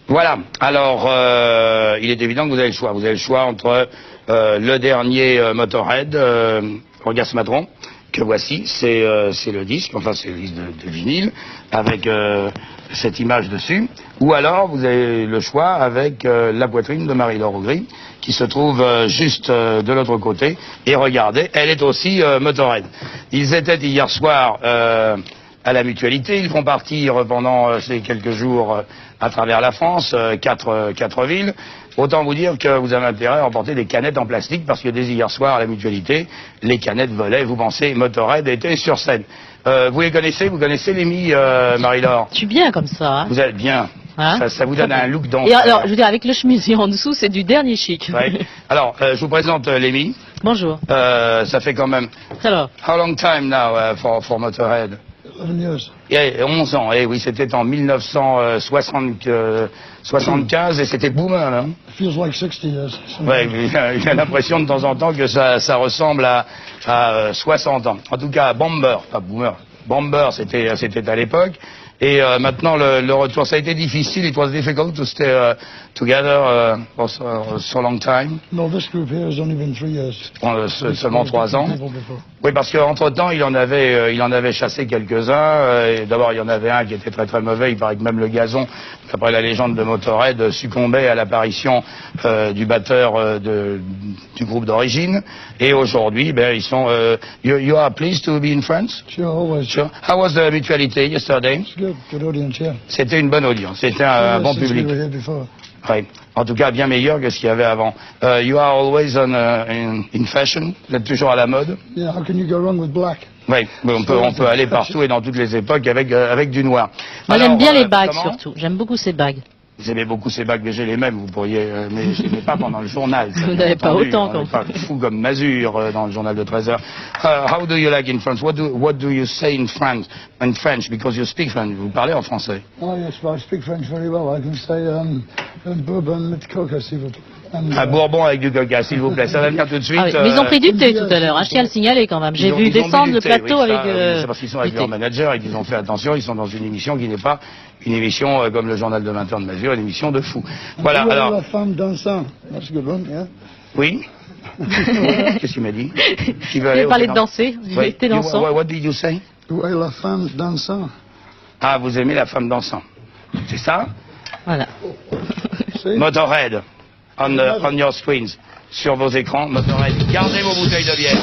Voilà. Alors, il est évident que vous avez le choix. Vous avez le choix entre le dernier Motorhead, Orgasmatron, que voici. C'est le disque, enfin c'est le disque de vinyle, avec cette image dessus. Ou alors, vous avez le choix avec la poitrine de Marie-Laure Augry, qui se trouve juste de l'autre côté. Et regardez, elle est aussi Motorhead. Ils étaient hier soir à la Mutualité. Ils vont partir pendant ces quelques jours à travers la France, quatre villes. Autant vous dire que vous avez intérêt à emporter des canettes en plastique parce que dès hier soir à la Mutualité, les canettes volaient. Vous pensez, Motorhead était sur scène. Vous les connaissez? Vous connaissez Lémi, Marie-Laure? Je suis bien comme ça. Hein. Vous êtes bien. Hein, ça vous donne un look d'enfer. Et alors, je veux dire, avec le chemisier en dessous, c'est du dernier chic. Ouais. Alors, je vous présente Lémi. Bonjour. Ça fait quand même... Alors. How long time now for Motorhead? 11 years. Yeah, 11 ans, et oui, c'était en 1975 et c'était Boomer, non? Feels like 60 years. Ouais, j'ai l'impression de temps en temps que ça ressemble à 60 ans. En tout cas, Bomber, pas Boomer. Bomber, c'était à l'époque. Et maintenant, le retour, ça a été difficile. It was difficult to stay together for so long time. No, this group here has only been 3 years. Seulement 3 ans. Oui, parce qu'entre temps, il en avait chassé quelques-uns. D'abord, il y en avait un qui était très très mauvais. Il paraît que même le gazon, d'après la légende de Motorhead, succombait à l'apparition du batteur du groupe d'origine. Et aujourd'hui, ben ils sont. You are pleased to be in France? Sure, always. Sure. How was the Mutualité yesterday? Good audience, yeah. C'était une bonne audience. C'était un bon public. We were here before. Oui. En tout cas, bien meilleur que ce qu'il y avait avant. You are always in fashion. Vous êtes toujours à la mode. Yeah, how can you go wrong with black? Oui, on peut aller partout et dans toutes les époques avec du noir. Moi, j'aime bien les bagues surtout. J'aime beaucoup ces bagues. Vous aimez beaucoup ces bagues, mais j'ai les mêmes, vous pourriez, mais je n'aimais pas pendant le journal. Vous n'avez pas autant quand même. Fou comme Mazur dans le journal de 13 heures. How do you like in France? What do you say in France? In French, because you speak French. Vous parlez en français? Oh yes, I speak French very well. I can say bourbon with coca, s'il vous plaît. Un bourbon avec du coca, s'il vous plaît. Ça va venir tout de suite. Ah oui, mais ils ont pris du thé tout à l'heure, je tiens à le signaler quand même. J'ai vu descendre le plateau avec c'est parce qu'ils sont avec leur manager et qu'ils ont fait attention, ils sont dans une émission qui n'est pas une émission comme le journal de 20 h de Mazur, une émission de fou. Voilà, alors... La femme dansant. That's a good one, yeah. Oui. Qu'est-ce qu'il m'a dit? Vous avez parlé de danser, vous étiez dansant. What did you say? La femme dansant. Ah, vous aimez la femme dansant. C'est ça? Voilà. Motorhead. On your screens, sur vos écrans, Motorhead. Gardez vos bouteilles de bière.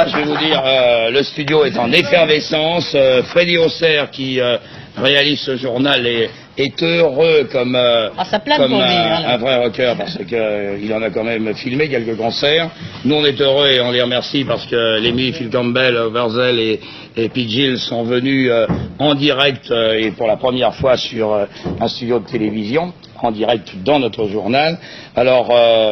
là, je vais vous dire, le studio est en effervescence. Freddy Hausser, qui réalise ce journal, est heureux comme, ça plane pour lui, un vrai rocker, parce que il en a quand même filmé quelques concerts. Nous, on est heureux et on les remercie parce que Lemmy, Phil Campbell, Overzell et Pete Gill sont venus en direct et pour la première fois sur un studio de télévision, en direct dans notre journal. Alors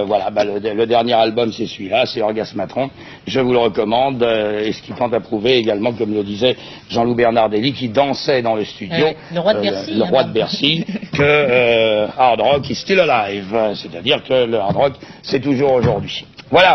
voilà, le dernier album c'est celui-là, c'est Orgasmatron. Je vous le recommande, et ce qui tente à prouver également, comme le disait Jean-Loup Bernardelli, qui dansait dans le studio, le roi de Bercy, le roi de Bercy, que hard rock is still alive, c'est-à-dire que le hard rock c'est toujours aujourd'hui. Voilà.